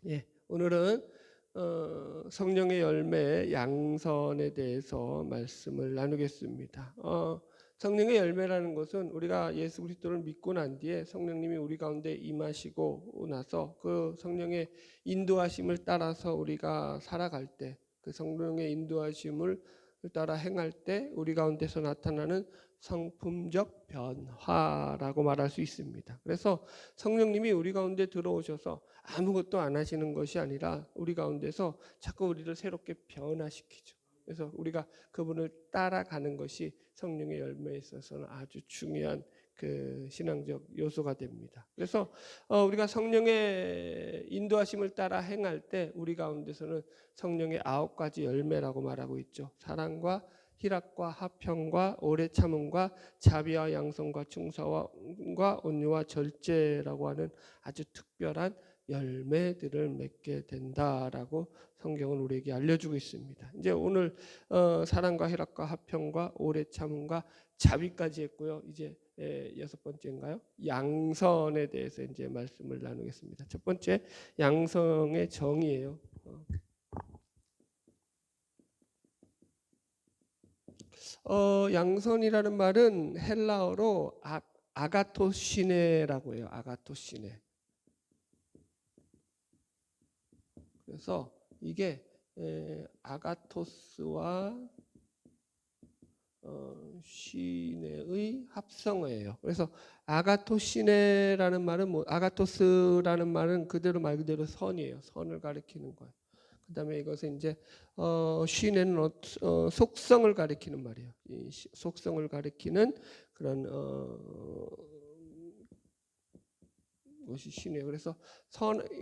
예, 오늘은 성령의 열매 양선에 대해서 말씀을 나누겠습니다. 성령의 열매라는 것은 우리가 예수 그리스도를 믿고 난 뒤에 성령님이 우리 가운데 임하시고 나서 그 성령의 인도하심을 따라서 우리가 살아갈 때, 그 성령의 인도하심을 따라 행할 때 우리 가운데서 나타나는 성품적 변화라고 말할 수 있습니다. 그래서 성령님이 우리 가운데 들어오셔서 아무것도 안 하시는 것이 아니라 우리 가운데서 자꾸 우리를 새롭게 변화시키죠. 그래서 우리가 그분을 따라가는 것이 성령의 열매에 있어서는 아주 중요한 그 신앙적 요소가 됩니다. 그래서 우리가 성령의 인도하심을 따라 행할 때 우리 가운데서는 성령의 9가지 열매라고 말하고 있죠. 사랑과 희락과 화평과 오래 참음과 자비와 양성과 충성과 온유와 절제라고 하는 아주 특별한 열매들을 맺게 된다라고 성경은 우리에게 알려주고 있습니다. 이제 오늘 사랑과 희락과 화평과 오래 참음과 자비까지 했고요. 이제 6번째인가요? 양선에 대해서 이제 말씀을 나누겠습니다. 첫 번째 양성의 정의예요. 양선이라는 말은 헬라어로 아가토시네라고 해요. 아가토시네. 그래서 이게 아가토스와 시네의 합성어예요. 그래서 아가토시네라는 말은 아가토스라는 말은 그대로 말 그대로 선이에요. 선을 가리키는 거예요. 그다음에 이것은 이제 시네는 속성을 가리키는 말이에요. 이 속성을 가리키는 그런 것이 시네요. 그래서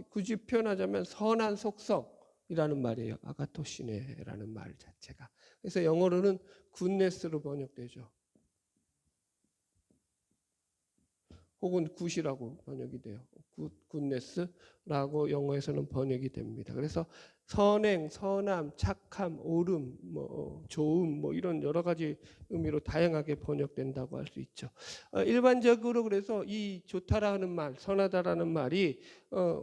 굳이 표현하자면 선한 속성이라는 말이에요. 아가토시네라는 말 자체가. 그래서 영어로는 굿네스로 번역되죠. 혹은 굿이라고 번역이 돼요. 굿네스라고 영어에서는 번역이 됩니다. 그래서 선행, 선함, 착함, 옳음, 좋음, 이런 여러 가지 의미로 다양하게 번역된다고 할 수 있죠. 일반적으로 그래서 이 좋다라는 말, 선하다라는 말이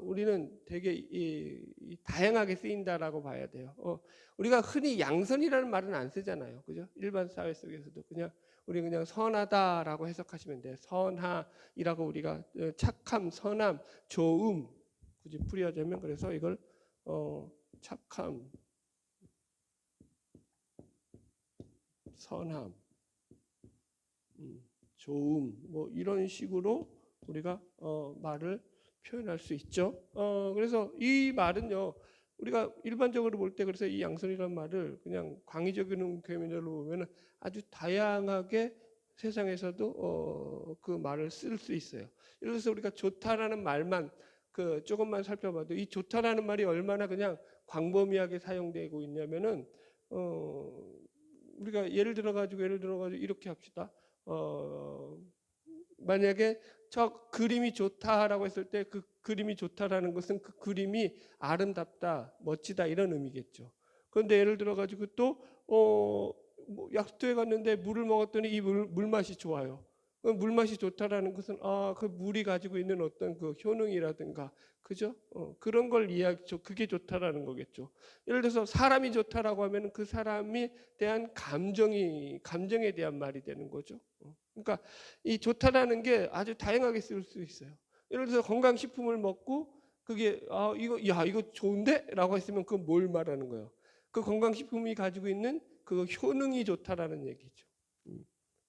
우리는 되게 다양하게 쓰인다라고 봐야 돼요. 우리가 흔히 양선이라는 말은 안 쓰잖아요, 그죠? 일반 사회 속에서도 우리 그냥 선하다라고 해석하시면 돼요. 선하이라고 우리가 착함, 선함, 좋음 굳이 풀이하자면 그래서 이걸 착함, 선함, 좋음 이런 식으로 우리가 말을 표현할 수 있죠. 그래서 이 말은요. 우리가 일반적으로 볼 때 그래서 이 양선이라는 말을 그냥 광의적인 표현으로 보면 아주 다양하게 세상에서도 그 말을 쓸 수 있어요. 예를 들어서 우리가 좋다라는 말만 조금만 살펴봐도 이 좋다라는 말이 얼마나 그냥 광범위하게 사용되고 있냐면은 우리가 예를 들어가지고 이렇게 합시다. 만약에 저 그림이 좋다라고 했을 때 그 그림이 좋다라는 것은 그 그림이 아름답다, 멋지다 이런 의미겠죠. 그런데 예를 들어가지고 또 약수터에 갔는데 물을 먹었더니 이 물맛이 좋아요. 물맛이 좋다라는 것은 그 물이 가지고 있는 어떤 그 효능이라든가 그죠? 그런 걸 이야기죠. 그게 좋다라는 거겠죠. 예를 들어서 사람이 좋다라고 하면 그 사람에 대한 감정에 대한 말이 되는 거죠. 그러니까 이 좋다라는 게 아주 다양하게 쓸 수 있어요. 예를 들어서 건강식품을 먹고 그게 이거 좋은데라고 했으면 그건 뭘 말하는 거예요? 그 건강식품이 가지고 있는 그 효능이 좋다라는 얘기죠.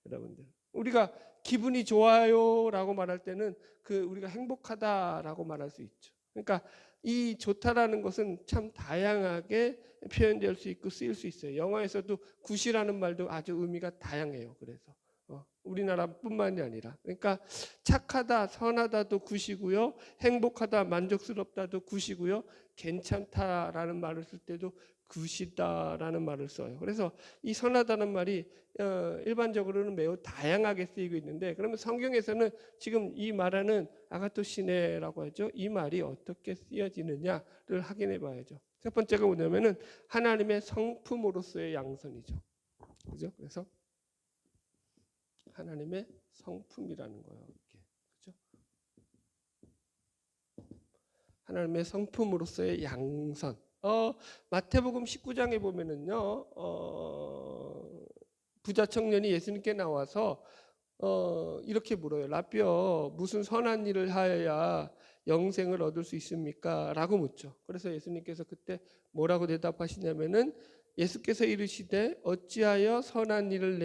여러분들 우리가 기분이 좋아요라고 말할 때는 우리가 행복하다라고 말할 수 있죠. 그러니까 이 좋다라는 것은 참 다양하게 표현될 수 있고 쓰일 수 있어요. 영어에서도 굿이라는 말도 아주 의미가 다양해요. 그래서 우리나라뿐만이 아니라 그러니까 착하다, 선하다도 굿이고요, 행복하다, 만족스럽다도 굿이고요, 괜찮다라는 말을 쓸 때도 굿이다라는 말을 써요. 그래서 이 선하다는 말이 일반적으로는 매우 다양하게 쓰이고 있는데 그러면 성경에서는 지금 이 말하는 아가토시네라고 하죠. 이 말이 어떻게 쓰여지느냐를 확인해 봐야죠. 첫 번째가 뭐냐면은 하나님의 성품으로서의 양선이죠. 그죠? 그래서 하나님의 성품이라는 거예요. 이렇게. 그죠? 하나님의 성품으로서의 양선. 마태복음 19장에 보면은요, 부자 청년이 예수님께 나와서 이렇게 물어요. 라비어, 무슨 선한 일을 하여야 영생을 얻을 수 있습니까? 라고 묻죠. 그래서 예수님께서 그때 뭐라고 대답하시냐면은, 예수께서 이르시되 어찌하여 선한 일을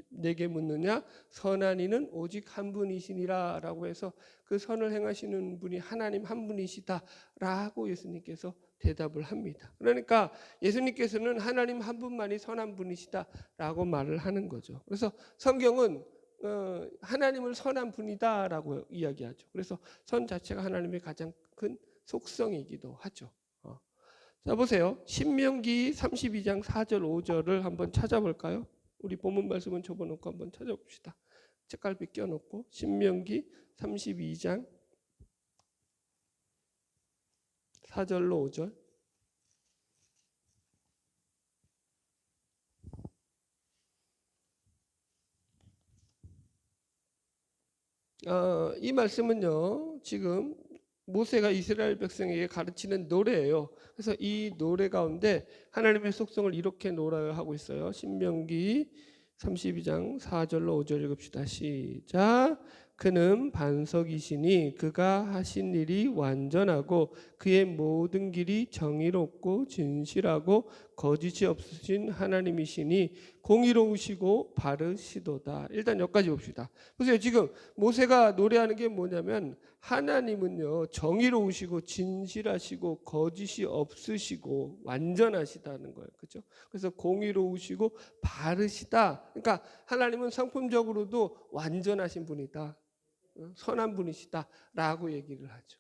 내게 묻느냐? 선한 이는 오직 한 분이시니라 라고 해서 그 선을 행하시는 분이 하나님 한 분이시다 라고 예수님께서 대답을 합니다. 그러니까 예수님께서는 하나님 한 분만이 선한 분이시다 라고 말을 하는 거죠. 그래서 성경은 하나님을 선한 분이다라고 이야기하죠. 그래서 선 자체가 하나님의 가장 큰 속성이기도 하죠. 자, 보세요. 신명기 32장 4절 5절을 한번 찾아볼까요? 우리 본문 말씀은 접어놓고 한번 찾아봅시다. 책갈피 껴놓고 신명기 32장 4절로 5절. 이 말씀은요, 지금 모세가 이스라엘 백성에게 가르치는 노래예요. 그래서 이 노래 가운데 하나님의 속성을 이렇게 노래하고 하고 있어요. 신명기 32장 4절로 5절 읽읍시다. 시작. 그는 반석이시니 그가 하신 일이 완전하고 그의 모든 길이 정의롭고 진실하고 거짓이 없으신 하나님이시니 공의로우시고 바르시도다. 일단 여기까지 봅시다. 보세요. 지금 모세가 노래하는 게 뭐냐면, 하나님은요 정의로우시고 진실하시고 거짓이 없으시고 완전하시다는 거예요. 그렇죠? 그래서 공의로우시고 바르시다. 그러니까 하나님은 성품적으로도 완전하신 분이다, 선한 분이시다라고 얘기를 하죠.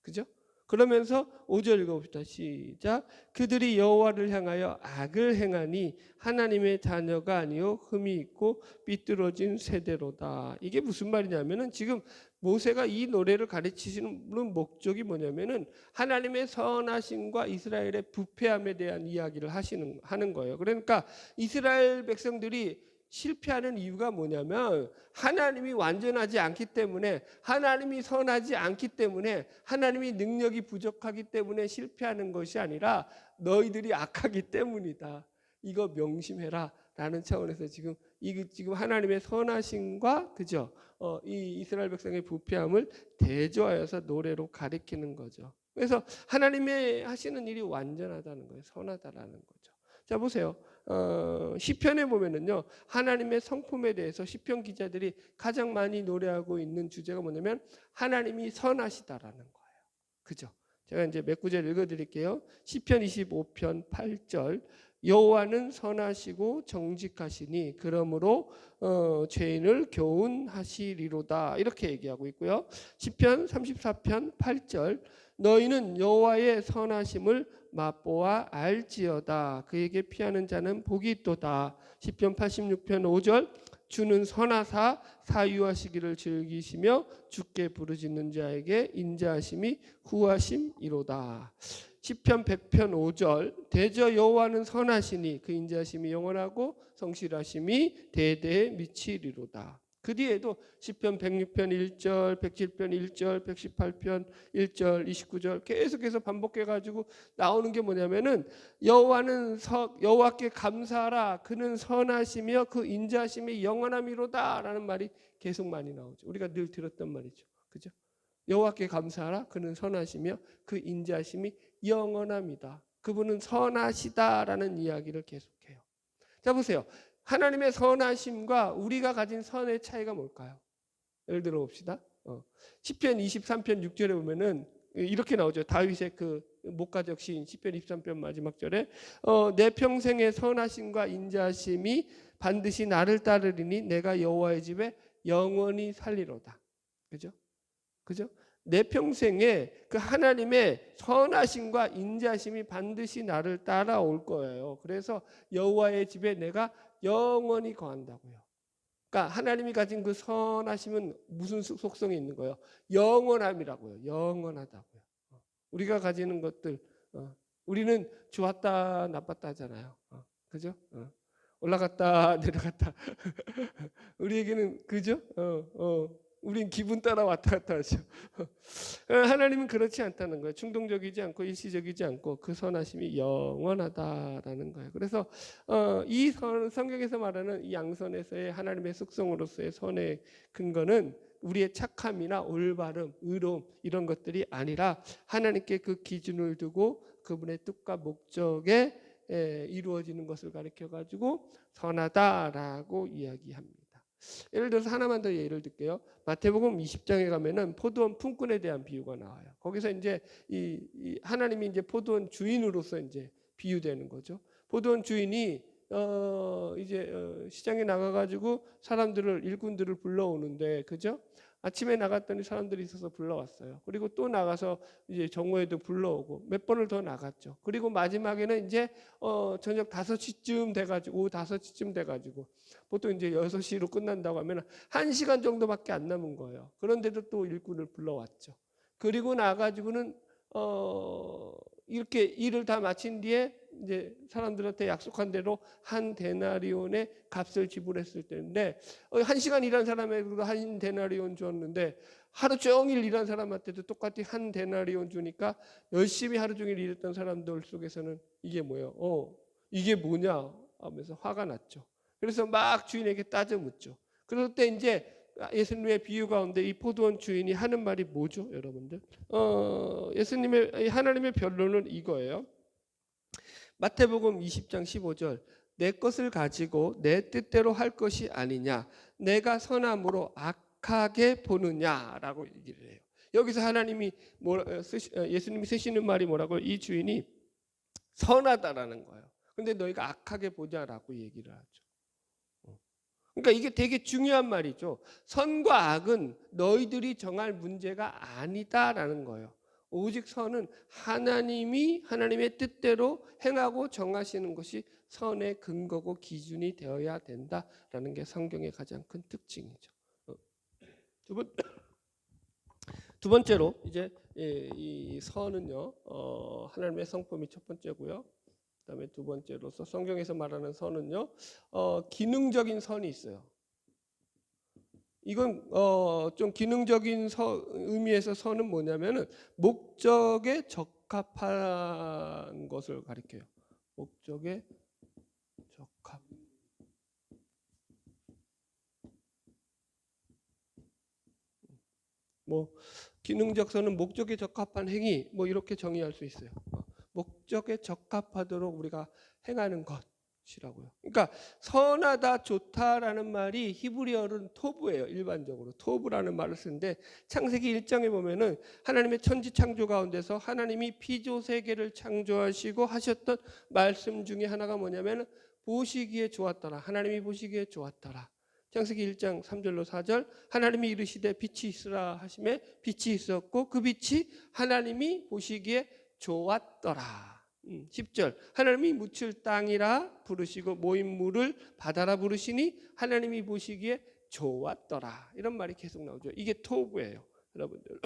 그죠? 그러면서 5절 읽어봅시다. 시작. 그들이 여호와를 향하여 악을 행하니 하나님의 자녀가 아니요 흠이 있고 삐뚤어진 세대로다. 이게 무슨 말이냐면은, 지금 모세가 이 노래를 가르치시는 목적이 뭐냐면은 하나님의 선하심과 이스라엘의 부패함에 대한 이야기를 하는 거예요. 그러니까 이스라엘 백성들이 실패하는 이유가 뭐냐면, 하나님이 완전하지 않기 때문에, 하나님이 선하지 않기 때문에, 하나님이 능력이 부족하기 때문에 실패하는 것이 아니라 너희들이 악하기 때문이다. 이거 명심해라 라는 차원에서 지금 하나님의 선하심과, 그죠? 이 이스라엘 백성의 부패함을 대조하여서 노래로 가리키는 거죠. 그래서 하나님의 하시는 일이 완전하다는 거예요. 선하다라는 거죠. 자, 보세요. 시편에 보면은요, 하나님의 성품에 대해서 시편 기자들이 가장 많이 노래하고 있는 주제가 뭐냐면 하나님이 선하시다라는 거예요. 그죠? 제가 이제 몇 구절 읽어드릴게요. 시편 25편 8절. 여호와는 선하시고 정직하시니 그러므로 죄인을 교훈하시리로다, 이렇게 얘기하고 있고요. 시편 34편 8절. 너희는 여호와의 선하심을 맛보아 알지어다. 그에게 피하는 자는 복이 있도다. 시편 86편 5절. 주는 선하사 사유하시기를 즐기시며 주께 부르짖는 자에게 인자하심이 후하심이로다. 시편 100편 5절. 대저 여호와는 선하시니 그 인자하심이 영원하고 성실하심이 대대에 미치리로다. 그 뒤에도 시편 106편 1절, 107편 1절, 118편 1절, 29절 계속해서 반복해가지고 나오는 게 뭐냐면은, 여호와께 감사하라. 그는 선하시며 그 인자하심이 영원함이로다 라는 말이 계속 많이 나오죠. 우리가 늘 들었던 말이죠. 그죠? 여호와께 감사하라. 그는 선하시며 그 인자하심이 영원합니다. 그분은 선하시다라는 이야기를 계속해요. 자, 보세요. 하나님의 선하심과 우리가 가진 선의 차이가 뭘까요? 예를 들어 봅시다. 시편 23편 6절에 보면은 이렇게 나오죠. 다윗의 그 목가적 시인 시편 23편 마지막 절에 내 평생의 선하심과 인자하심이 반드시 나를 따르리니 내가 여호와의 집에 영원히 살리로다. 그죠? 그죠? 내 평생에 그 하나님의 선하심과 인자심이 반드시 나를 따라올 거예요. 그래서 여호와의 집에 내가 영원히 거한다고요. 그러니까 하나님이 가진 그 선하심은 무슨 속성이 있는 거예요? 영원함이라고요. 영원하다고요. 우리가 가지는 것들, 우리는 좋았다 나빴다 하잖아요. 그죠? 올라갔다 내려갔다. 우리에게는, 그죠? 우린 기분 따라 왔다 갔다 하죠. 하나님은 그렇지 않다는 거예요. 충동적이지 않고 일시적이지 않고 그 선하심이 영원하다라는 거예요. 그래서 이 성경에서 말하는 이 양선에서의 하나님의 속성으로서의 선의 근거는 우리의 착함이나 올바름, 의로움 이런 것들이 아니라 하나님께 그 기준을 두고 그분의 뜻과 목적에 이루어지는 것을 가리켜 가지고 선하다라고 이야기합니다. 예를 들어서 하나만 더 예를 들게요. 마태복음 20장에 가면은 포도원 품꾼에 대한 비유가 나와요. 거기서 이제 이 하나님이 이제 포도원 주인으로서 이제 비유되는 거죠. 포도원 주인이 시장에 나가가지고 사람들을 일꾼들을 불러오는데 그죠? 아침에 나갔더니 사람들이 있어서 불러왔어요. 그리고 또 나가서 이제 정오에도 불러오고 몇 번을 더 나갔죠. 그리고 마지막에는 이제 저녁 5시쯤 돼가지고 오후 5시쯤 돼가지고 보통 이제 6시로 끝난다고 하면 1시간 정도밖에 안 남은 거예요. 그런데도 또 일꾼을 불러왔죠. 그리고 나가지고는 이렇게 일을 다 마친 뒤에 이제 사람들한테 약속한 대로 한 데나리온의 값을 지불했을 때인데 1시간 일한 사람에게도 한 데나리온 줬는데 하루 종일 일한 사람한테도 똑같이 한 데나리온 주니까 열심히 하루 종일 일했던 사람들 속에서는 이게 뭐예요? 이게 뭐냐 하면서 화가 났죠. 그래서 막 주인에게 따져 묻죠. 그럴 때 이제 예수님의 비유 가운데 이 포도원 주인이 하는 말이 뭐죠, 여러분들? 하나님의 변론은 이거예요. 마태복음 20장 15절 내 것을 가지고 내 뜻대로 할 것이 아니냐 내가 선함으로 악하게 보느냐라고 얘기를 해요. 여기서 예수님이 쓰시는 말이 뭐라고요? 이 주인이 선하다라는 거예요. 근데 너희가 악하게 보자라고 얘기를 하죠. 그러니까 이게 되게 중요한 말이죠. 선과 악은 너희들이 정할 문제가 아니다라는 거예요. 오직 선은 하나님의 뜻대로 행하고 정하시는 것이 선의 근거고 기준이 되어야 된다라는 게 성경의 가장 큰 특징이죠. 두 번째로 이제 이 선은요, 하나님의 성품이 첫 번째고요. 그다음에 두 번째로서 성경에서 말하는 선은요, 기능적인 선이 있어요. 이건 좀 기능적인 의미에서 선은 뭐냐면은 목적에 적합한 것을 가리켜요. 목적에 적합. 뭐 기능적 선은 목적에 적합한 행위 뭐 이렇게 정의할 수 있어요. 목적에 적합하도록 우리가 행하는 것이라고요. 그러니까 선하다 좋다라는 말이 히브리어는 토브예요. 일반적으로 토브라는 말을 쓰는데 창세기 1장에 보면은 하나님의 천지 창조 가운데서 하나님이 피조 세계를 창조하시고 하셨던 말씀 중에 하나가 뭐냐면 보시기에 좋았더라. 하나님이 보시기에 좋았더라. 창세기 1장 3절로 4절 하나님이 이르시되 빛이 있으라 하시매 빛이 있었고 그 빛이 하나님이 보시기에 좋았더라. 10절 하나님이 묻힐 땅이라 부르시고 모인 물을 바다라 부르시니 하나님이 보시기에 좋았더라. 이런 말이 계속 나오죠. 이게 토브예요, 여러분들.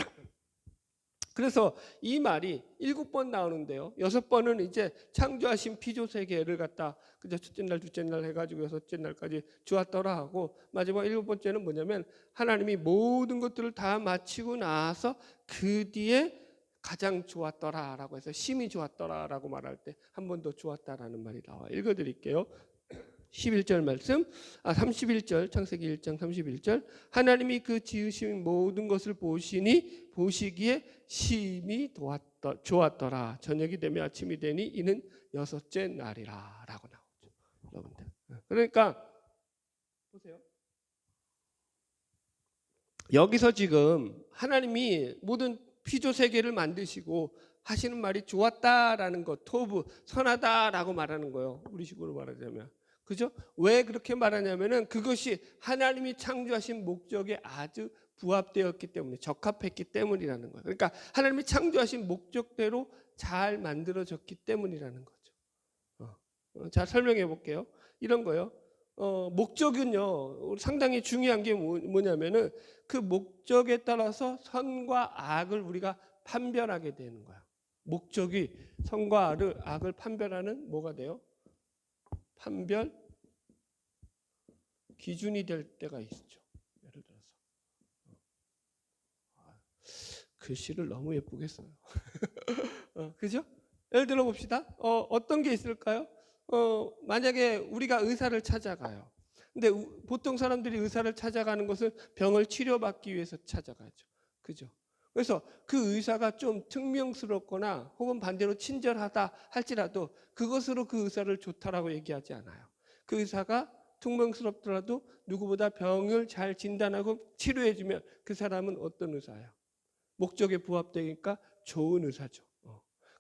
그래서 이 말이 7번 나오는데요. 6번은 이제 창조하신 피조 세계를 갖다 그저 첫째 날, 둘째 날 해가지고 6째 날까지 주었더라 하고 마지막 7번째는 뭐냐면 하나님이 모든 것들을 다 마치고 나서 그 뒤에 가장 좋았더라라고 해서 심히 좋았더라라고 말할 때 한 번 더 좋았다라는 말이 나와. 읽어드릴게요. 11절 말씀, 31절 창세기 1장 31절 하나님이 그 지으신 모든 것을 보시니 보시기에 심히 좋았더라. 저녁이 되며 아침이 되니 이는 6째 날이라 라고 나오죠. 여러분들. 그러니까 보세요. 여기서 지금 하나님이 모든 피조 세계를 만드시고 하시는 말이 좋았다라는 것, 토브, 선하다라고 말하는 거예요. 우리식으로 말하자면. 그죠? 왜 그렇게 말하냐면은 그것이 하나님이 창조하신 목적에 아주 부합되었기 때문에 적합했기 때문이라는 거예요. 그러니까 하나님이 창조하신 목적대로 잘 만들어졌기 때문이라는 거죠. 자, 설명해 볼게요. 이런 거요. 목적은요 상당히 중요한 게 뭐냐면은 그 목적에 따라서 선과 악을 우리가 판별하게 되는 거야. 목적이 선과 악을 판별하는 뭐가 돼요? 판별 기준이 될 때가 있죠. 예를 들어서 글씨를 너무 예쁘게 써요. 그죠? 예를 들어 봅시다. 어떤 게 있을까요? 만약에 우리가 의사를 찾아가요. 근데 보통 사람들이 의사를 찾아가는 것은 병을 치료받기 위해서 찾아가죠. 그죠? 그래서 그 의사가 좀 특명스럽거나 혹은 반대로 친절하다 할지라도 그것으로 그 의사를 좋다라고 얘기하지 않아요. 그 의사가 특명스럽더라도 누구보다 병을 잘 진단하고 치료해주면 그 사람은 어떤 의사예요? 목적에 부합되니까 좋은 의사죠.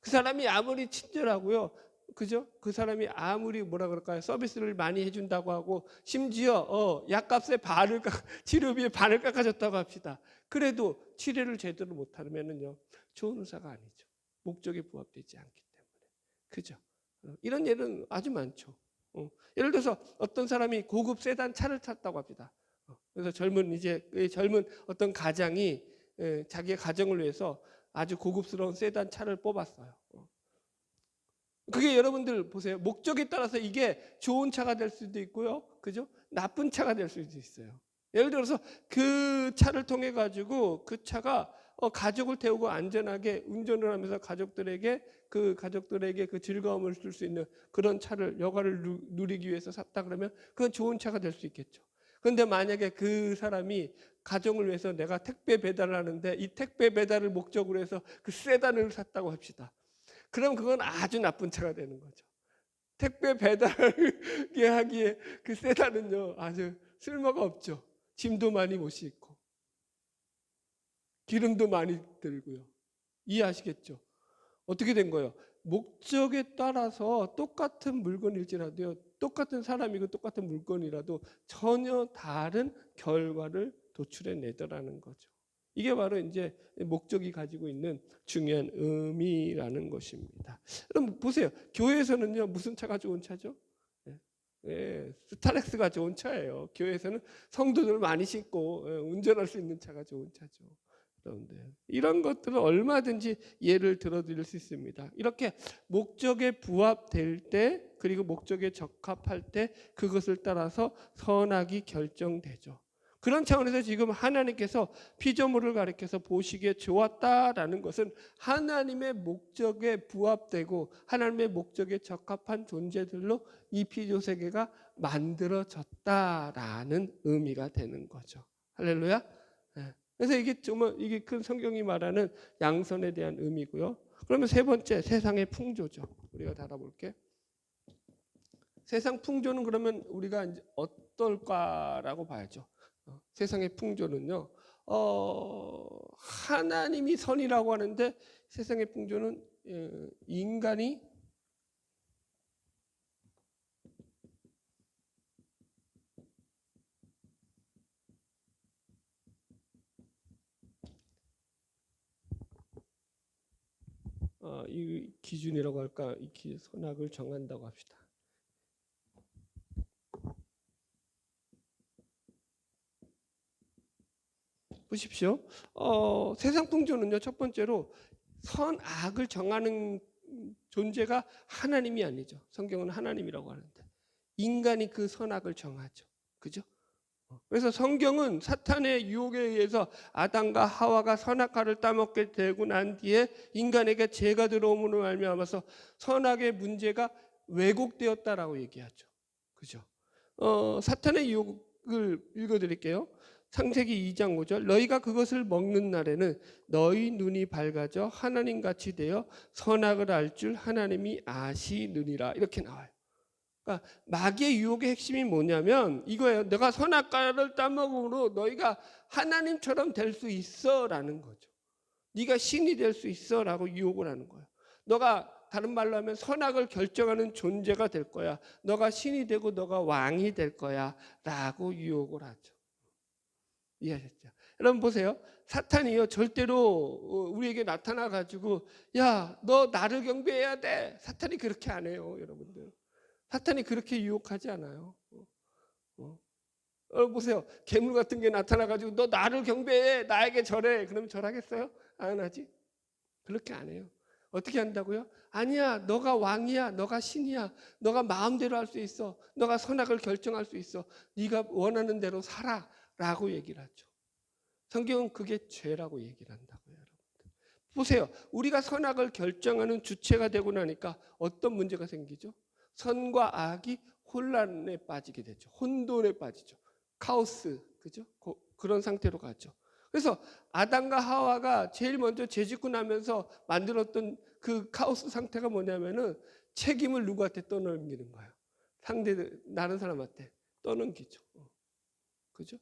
그 사람이 아무리 친절하고요, 그죠? 그 사람이 아무리 뭐라 그럴까요? 서비스를 많이 해준다고 하고 심지어 약값의 반을 치료비의 반을 깎아줬다고 합시다. 그래도 치료를 제대로 못하면은요 좋은 의사가 아니죠. 목적에 부합되지 않기 때문에. 그죠? 이런 예는 아주 많죠. 예를 들어서 어떤 사람이 고급 세단 차를 탔다고 합니다. 그래서 젊은 어떤 가장이 자기의 가정을 위해서 아주 고급스러운 세단 차를 뽑았어요. 그게 여러분들 보세요. 목적에 따라서 이게 좋은 차가 될 수도 있고요. 그죠? 나쁜 차가 될 수도 있어요. 예를 들어서 그 차를 통해 가지고 그 차가 가족을 태우고 안전하게 운전을 하면서 가족들에게 그 즐거움을 줄 수 있는 그런 차를 여가를 누리기 위해서 샀다 그러면 그건 좋은 차가 될 수 있겠죠. 그런데 만약에 그 사람이 가정을 위해서 내가 택배 배달을 하는데 이 택배 배달을 목적으로 해서 그 세단을 샀다고 합시다. 그럼 그건 아주 나쁜 차가 되는 거죠. 택배 배달하게 하기에 그 세단은요 아주 쓸모가 없죠. 짐도 많이 못 싣고 기름도 많이 들고요. 이해하시겠죠? 어떻게 된 거예요? 목적에 따라서 똑같은 물건일지라도요, 똑같은 사람이고 똑같은 물건이라도 전혀 다른 결과를 도출해 내더라는 거죠. 이게 바로 이제 목적이 가지고 있는 중요한 의미라는 것입니다. 그럼 보세요. 교회에서는요 무슨 차가 좋은 차죠? 스타렉스가 좋은 차예요. 교회에서는 성도들 많이 싣고 운전할 수 있는 차가 좋은 차죠. 그런데 이런 것들은 얼마든지 예를 들어드릴 수 있습니다. 이렇게 목적에 부합될 때 그리고 목적에 적합할 때 그것을 따라서 선악이 결정되죠. 그런 차원에서 지금 하나님께서 피조물을 가리켜서 보시기에 좋았다라는 것은 하나님의 목적에 부합되고 하나님의 목적에 적합한 존재들로 이 피조세계가 만들어졌다라는 의미가 되는 거죠. 할렐루야. 그래서 이게 큰 성경이 말하는 양선에 대한 의미고요. 그러면 세 번째 세상의 풍조죠. 우리가 달아볼게. 세상 풍조는 그러면 우리가 이제 어떨까라고 봐야죠. 세상의 풍조는요. 하나님이 선이라고 하는데 세상의 풍조는 인간이 이 기준이라고 할까? 이 선악을 정한다고 합시다. 보십시오. 세상 풍조는요. 첫 번째로 선악을 정하는 존재가 하나님이 아니죠. 성경은 하나님이라고 하는데 인간이 그 선악을 정하죠. 그죠? 그래서 성경은 사탄의 유혹에 의해서 아담과 하와가 선악과를 따먹게 되고 난 뒤에 인간에게 죄가 들어옴으로 말미암아서 선악의 문제가 왜곡되었다라고 얘기하죠. 그죠? 사탄의 유혹을 읽어드릴게요. 창세기 2장 5절 너희가 그것을 먹는 날에는 너희 눈이 밝아져 하나님같이 되어 선악을 알 줄 하나님이 아시느니라 이렇게 나와요. 그러니까 마귀의 유혹의 핵심이 뭐냐면 이거예요. 내가 선악과를 따먹음으로 너희가 하나님처럼 될 수 있어라는 거죠. 네가 신이 될 수 있어라고 유혹을 하는 거예요. 너가 다른 말로 하면 선악을 결정하는 존재가 될 거야. 너가 신이 되고 너가 왕이 될 거야라고 유혹을 하죠. 이해하셨죠? 여러분 보세요. 사탄이요 절대로 우리에게 나타나 가지고 야, 너 나를 경배해야 돼. 사탄이 그렇게 안 해요, 여러분들. 사탄이 그렇게 유혹하지 않아요. 보세요. 괴물 같은 게 나타나 가지고 너 나를 경배해, 나에게 절해. 그러면 절하겠어요? 안 하지. 그렇게 안 해요. 어떻게 한다고요? 아니야, 너가 왕이야, 너가 신이야, 너가 마음대로 할 수 있어, 너가 선악을 결정할 수 있어, 네가 원하는 대로 살아라고 얘기를 하죠. 성경은 그게 죄라고 얘기를 한다고요, 여러분들. 보세요. 우리가 선악을 결정하는 주체가 되고 나니까 어떤 문제가 생기죠? 선과 악이 혼란에 빠지게 되죠. 혼돈에 빠지죠. 카오스, 그죠? 그런 상태로 가죠. 그래서 아담과 하와가 제일 먼저 죄짓고 나면서 만들었던 그 카오스 상태가 뭐냐면은 책임을 누구한테 떠넘기는 거예요. 다른 사람한테 떠넘기죠. 그죠?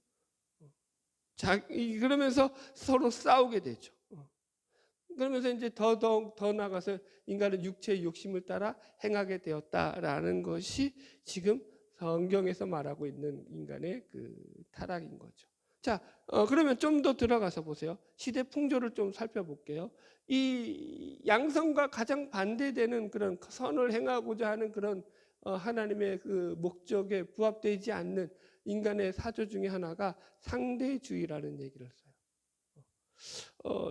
그러면서 서로 싸우게 되죠. 그러면서 이제 더 나가서 인간은 육체의 욕심을 따라 행하게 되었다라는 것이 지금 성경에서 말하고 있는 인간의 그 타락인 거죠. 자, 그러면 좀 더 들어가서 보세요. 시대 풍조를 좀 살펴볼게요. 이 양성과 가장 반대되는 그런 선을 행하고자 하는 그런 하나님의 그 목적에 부합되지 않는 인간의 사조 중에 하나가 상대주의라는 얘기를 써요.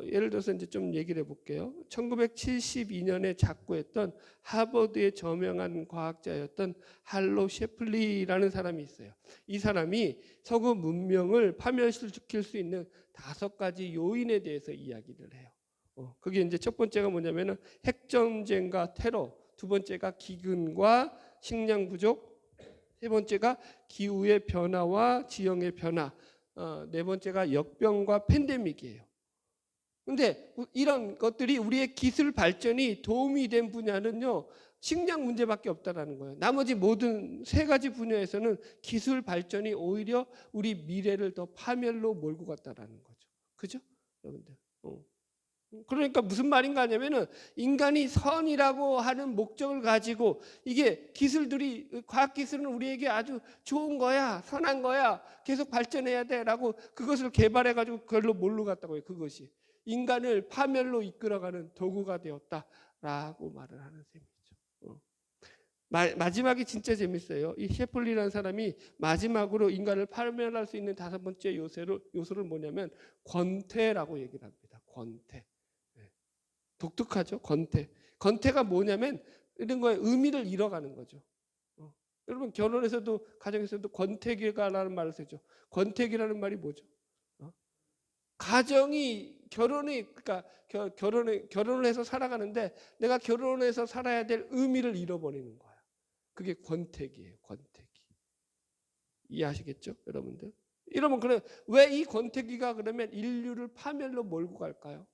예를 들어서 이제 좀 얘기를 해볼게요. 1972년에 작고했던 하버드의 저명한 과학자였던 할로 셰플리라는 사람이 있어요. 이 사람이 서구 문명을 파멸시킬 수 있는 5가지 요인에 대해서 이야기를 해요. 그게 이제 첫 번째가 뭐냐면은 핵전쟁과 테러, 두 번째가 기근과 식량 부족, 세 번째가 기후의 변화와 지형의 변화, 네 번째가 역병과 팬데믹이에요. 근데 이런 것들이 우리의 기술 발전이 도움이 된 분야는요, 식량 문제밖에 없다라는 거예요. 나머지 모든 3가지 분야에서는 기술 발전이 오히려 우리 미래를 더 파멸로 몰고 갔다라는 거죠. 그죠? 여러분들. 그러니까 무슨 말인가 하냐면은 인간이 선이라고 하는 목적을 가지고 이게 기술들이, 과학기술은 우리에게 아주 좋은 거야, 선한 거야, 계속 발전해야 돼라고 그것을 개발해가지고 그걸로 몰고 갔다고 해요. 그것이 인간을 파멸로 이끌어가는 도구가 되었다라고 말을 하는 셈이죠. 마지막이 진짜 재밌어요. 이 셰플리라는 사람이 마지막으로 인간을 파멸할 수 있는 5번째 요소를 뭐냐면 권태라고 얘기를 합니다. 권태. 독특하죠. 권태가 뭐냐면 이런 거에 의미를 잃어가는 거죠. 여러분 결혼에서도 가정에서도 권태기가라는 말을 쓰죠. 권태기라는 말이 뭐죠? 그러니까 결혼을 해서 살아가는데 내가 결혼해서 살아야 될 의미를 잃어버리는 거야. 그게 권태기예요. 권태기. 이해하시겠죠, 여러분들? 이러면 그래 왜 이 권태기가 그러면 인류를 파멸로 몰고 갈까요?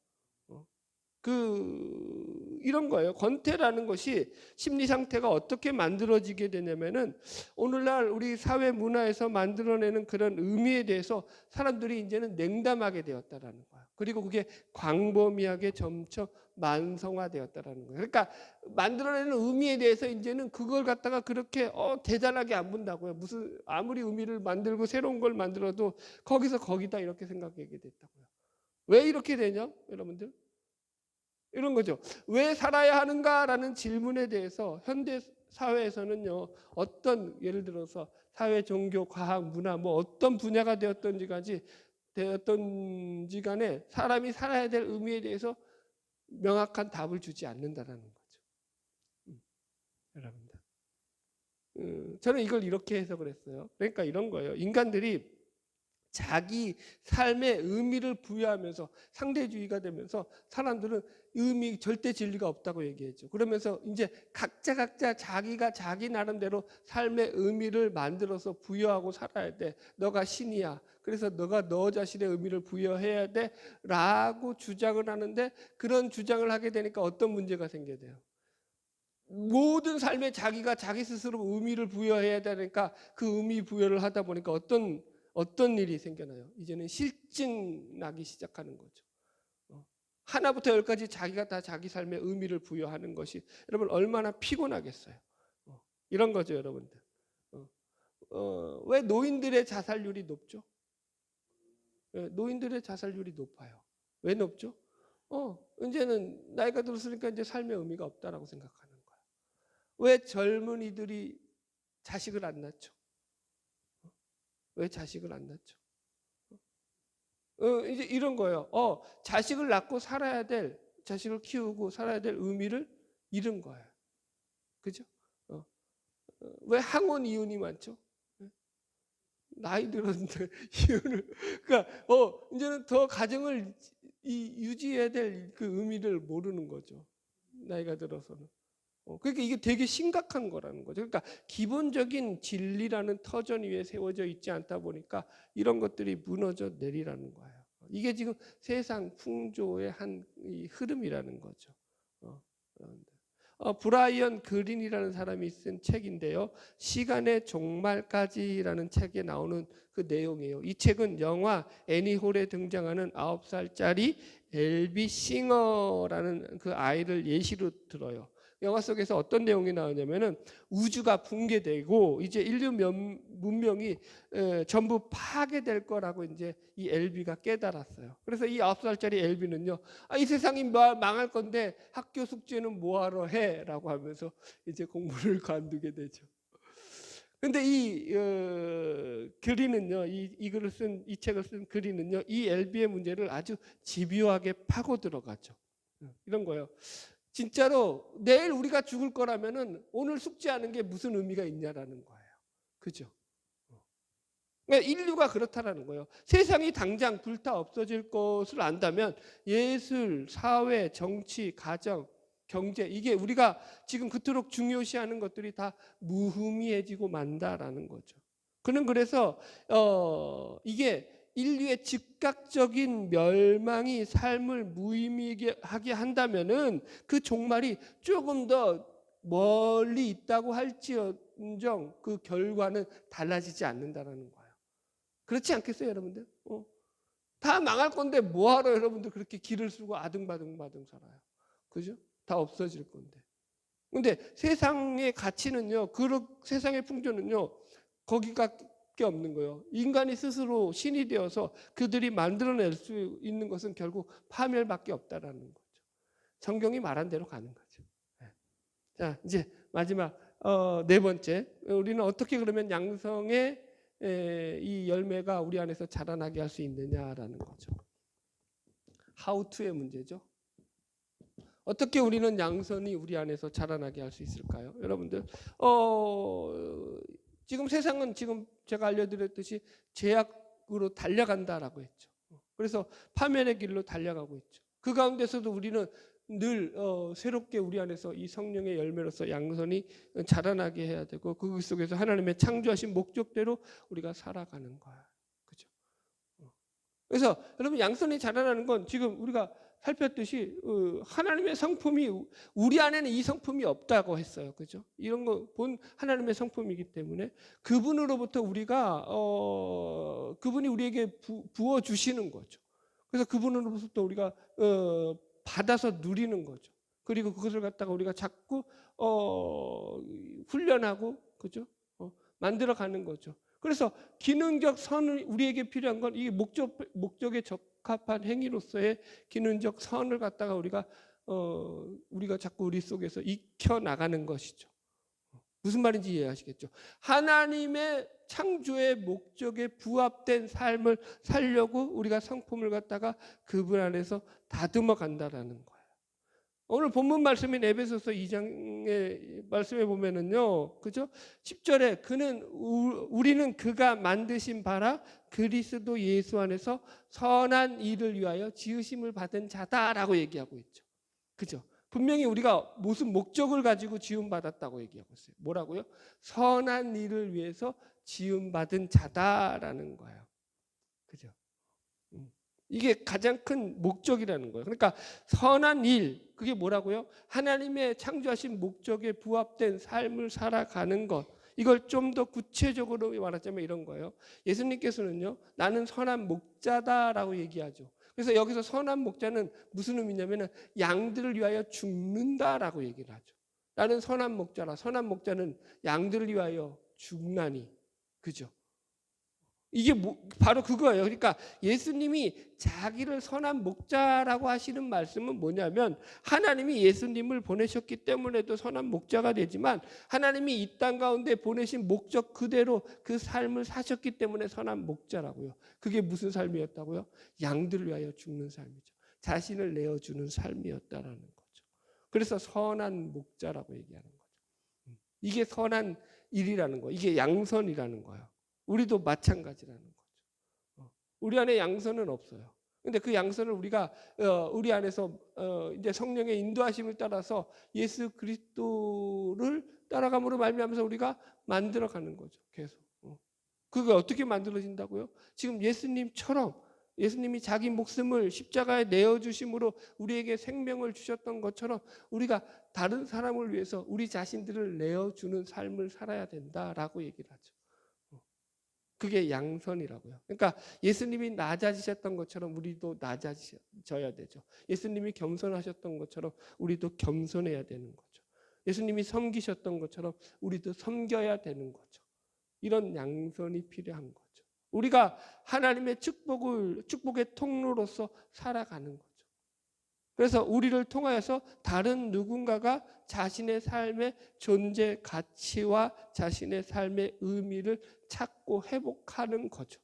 이런 거예요. 권태라는 것이 심리 상태가 어떻게 만들어지게 되냐면은 오늘날 우리 사회 문화에서 만들어내는 그런 의미에 대해서 사람들이 이제는 냉담하게 되었다라는 거예요. 그리고 그게 광범위하게 점점 만성화되었다라는 거예요. 그러니까 만들어내는 의미에 대해서 이제는 그걸 갖다가 그렇게 대단하게 안 본다고요. 무슨 아무리 의미를 만들고 새로운 걸 만들어도 거기서 거기다 이렇게 생각하게 됐다고요. 왜 이렇게 되냐, 여러분들? 이런 거죠. 왜 살아야 하는가라는 질문에 대해서 현대 사회에서는요, 어떤 예를 들어서 사회, 종교, 과학, 문화 뭐 어떤 분야가 되었던지 간에 사람이 살아야 될 의미에 대해서 명확한 답을 주지 않는다라는 거죠. 여러분들. 저는 이걸 이렇게 해석을 했어요. 그러니까 이런 거예요. 인간들이 자기 삶의 의미를 부여하면서 상대주의가 되면서 사람들은 절대 진리가 없다고 얘기했죠. 그러면서 이제 각자 자기가 자기 나름대로 삶의 의미를 만들어서 부여하고 살아야 돼. 너가 신이야. 그래서 너가 너 자신의 의미를 부여해야 돼. 라고 주장을 하는데 그런 주장을 하게 되니까 어떤 문제가 생겨야 돼요. 모든 삶에 자기가 자기 스스로 의미를 부여해야 되니까 그 의미 부여를 하다 보니까 어떤 일이 생겨나요? 이제는 실증 나기 시작하는 거죠. 하나부터 열까지 자기가 다 자기 삶의 의미를 부여하는 것이 여러분 얼마나 피곤하겠어요. 이런 거죠, 여러분들. 왜 노인들의 자살률이 높죠? 노인들의 자살률이 높아요. 왜 높죠? 이제는 나이가 들었으니까 이제 삶의 의미가 없다라고 생각하는 거예요. 왜 젊은이들이 자식을 안 낳죠? 왜 자식을 안 낳죠? 이제 이런 거예요. 자식을 낳고 자식을 키우고 살아야 될 의미를 잃은 거예요. 그죠? 왜 항원 이혼이 많죠? 나이 들었는데 이혼을. 그러니까, 이제는 더 가정을 유지해야 될 그 의미를 모르는 거죠. 나이가 들어서는. 그러니까 이게 되게 심각한 거라는 거죠. 그러니까 기본적인 진리라는 터전 위에 세워져 있지 않다 보니까 이런 것들이 무너져 내리라는 거예요. 이게 지금 세상 풍조의 한 이 흐름이라는 거죠. 브라이언 그린이라는 사람이 쓴 책인데요. 시간의 종말까지라는 책에 나오는 그 내용이에요. 이 책은 영화 애니홀에 등장하는 9살짜리 엘비 싱어라는 그 아이를 예시로 들어요. 영화 속에서 어떤 내용이 나오냐면은 우주가 붕괴되고 이제 인류 문명이 전부 파괴될 거라고 이제 이 엘비가 깨달았어요. 그래서 이 9살짜리 엘비는요, 이 세상이 망할 건데 학교 숙제는 뭐하러 해? 라고 하면서 이제 공부를 관두게 되죠. 근데 이 그리는요, 이 글을 이 책을 쓴 그리는요, 이 엘비의 문제를 아주 집요하게 파고 들어가죠. 이런 거예요. 진짜로 내일 우리가 죽을 거라면은 오늘 숙제하는 게 무슨 의미가 있냐라는 거예요. 그죠? 그러니까 인류가 그렇다라는 거예요. 세상이 당장 불타 없어질 것을 안다면 예술, 사회, 정치, 가정, 경제 이게 우리가 지금 그토록 중요시하는 것들이 다 무의미해지고 만다라는 거죠. 그는 그래서 이게 인류의 즉각적인 멸망이 삶을 무의미하게 한다면은 그 종말이 조금 더 멀리 있다고 할지언정 그 결과는 달라지지 않는다라는 거예요. 그렇지 않겠어요, 여러분들? 다 망할 건데 뭐하러 여러분들 그렇게 기를 쓰고 아등바등 살아요? 그죠? 다 없어질 건데. 근데 세상의 가치는요, 세상의 풍조는요, 거기밖에 없는 거예요. 인간이 스스로 신이 되어서 그들이 만들어낼 수 있는 것은 결국 파멸밖에 없다라는 거죠. 성경이 말한 대로 가는 거죠. 자, 이제 마지막 네 번째, 우리는 어떻게 그러면 양성의 이 열매가 우리 안에서 자라나게 할 수 있느냐라는 거죠. How to의 문제죠. 어떻게 우리는 양선이 우리 안에서 자라나게 할 수 있을까요? 여러분들 지금 세상은 지금 제가 알려드렸듯이 죄악으로 달려간다라고 했죠. 그래서 파멸의 길로 달려가고 있죠. 그 가운데서도 우리는 늘 새롭게 우리 안에서 이 성령의 열매로서 양선이 자라나게 해야 되고 그 속에서 하나님의 창조하신 목적대로 우리가 살아가는 거야. 그죠? 그래서 여러분 양선이 자라나는 건 지금 우리가 살폈듯이 하나님의 성품이 우리 안에는 이 성품이 없다고 했어요. 그죠? 이런 거 본 하나님의 성품이기 때문에 그분으로부터 우리가 그분이 우리에게 부어 주시는 거죠. 그래서 그분으로부터 우리가 받아서 누리는 거죠. 그리고 그것을 갖다가 우리가 자꾸 훈련하고 그죠? 만들어 가는 거죠. 그래서 기능적 선을 우리에게 필요한 건 이 목적에 적합한 행위로서의 기능적 선을 갖다가 우리가 자꾸 우리 속에서 익혀 나가는 것이죠. 무슨 말인지 이해하시겠죠? 하나님의 창조의 목적에 부합된 삶을 살려고 우리가 성품을 갖다가 그분 안에서 다듬어 간다라는 거예요. 오늘 본문 말씀인 에베소서 2장의 말씀에 보면은요, 그죠? 10절에 우리는 그가 만드신 바라 그리스도 예수 안에서 선한 일을 위하여 지으심을 받은 자다라고 얘기하고 있죠. 그죠? 분명히 우리가 무슨 목적을 가지고 지음 받았다고 얘기하고 있어요. 뭐라고요? 선한 일을 위해서 지음 받은 자다라는 거예요. 그죠? 이게 가장 큰 목적이라는 거예요. 그러니까 선한 일, 그게 뭐라고요? 하나님의 창조하신 목적에 부합된 삶을 살아가는 것. 이걸 좀 더 구체적으로 말하자면 이런 거예요. 예수님께서는요, 나는 선한 목자다라고 얘기하죠. 그래서 여기서 선한 목자는 무슨 의미냐면 양들을 위하여 죽는다라고 얘기를 하죠. 나는 선한 목자라. 선한 목자는 양들을 위하여 죽나니. 그죠? 이게 바로 그거예요. 그러니까 예수님이 자기를 선한 목자라고 하시는 말씀은 뭐냐면 하나님이 예수님을 보내셨기 때문에도 선한 목자가 되지만 하나님이 이 땅 가운데 보내신 목적 그대로 그 삶을 사셨기 때문에 선한 목자라고요. 그게 무슨 삶이었다고요? 양들을 위하여 죽는 삶이죠. 자신을 내어주는 삶이었다라는 거죠. 그래서 선한 목자라고 얘기하는 거죠. 이게 선한 일이라는 거예요. 이게 양선이라는 거예요. 우리도 마찬가지라는 거죠. 우리 안에 양선은 없어요. 근데 그 양선을 우리가 우리 안에서 이제 성령의 인도하심을 따라서 예수 그리스도를 따라감으로 말미암아서 우리가 만들어가는 거죠. 계속. 그게 어떻게 만들어진다고요? 지금 예수님처럼 예수님이 자기 목숨을 십자가에 내어주심으로 우리에게 생명을 주셨던 것처럼 우리가 다른 사람을 위해서 우리 자신들을 내어주는 삶을 살아야 된다라고 얘기를 하죠. 그게 양선이라고요. 그러니까 예수님이 낮아지셨던 것처럼 우리도 낮아져야 되죠. 예수님이 겸손하셨던 것처럼 우리도 겸손해야 되는 거죠. 예수님이 섬기셨던 것처럼 우리도 섬겨야 되는 거죠. 이런 양선이 필요한 거죠. 우리가 하나님의 축복의 통로로서 살아가는 거죠. 그래서 우리를 통하여서 다른 누군가가 자신의 삶의 존재 가치와 자신의 삶의 의미를 찾고 회복하는 거죠.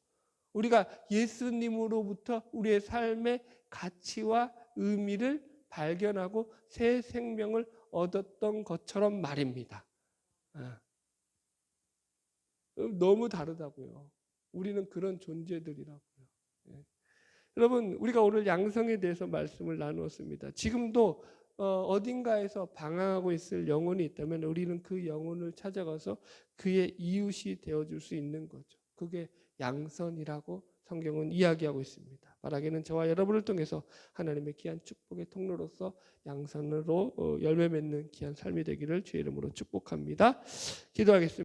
우리가 예수님으로부터 우리의 삶의 가치와 의미를 발견하고 새 생명을 얻었던 것처럼 말입니다. 너무 다르다고요. 우리는 그런 존재들이라고요. 여러분, 우리가 오늘 양성에 대해서 말씀을 나누었습니다. 지금도 어딘가에서 방황하고 있을 영혼이 있다면 우리는 그 영혼을 찾아가서 그의 이웃이 되어줄 수 있는 거죠. 그게 양선이라고 성경은 이야기하고 있습니다. 바라기는 저와 여러분을 통해서 하나님의 귀한 축복의 통로로서 양선으로 열매 맺는 귀한 삶이 되기를 주의 이름으로 축복합니다. 기도하겠습니다.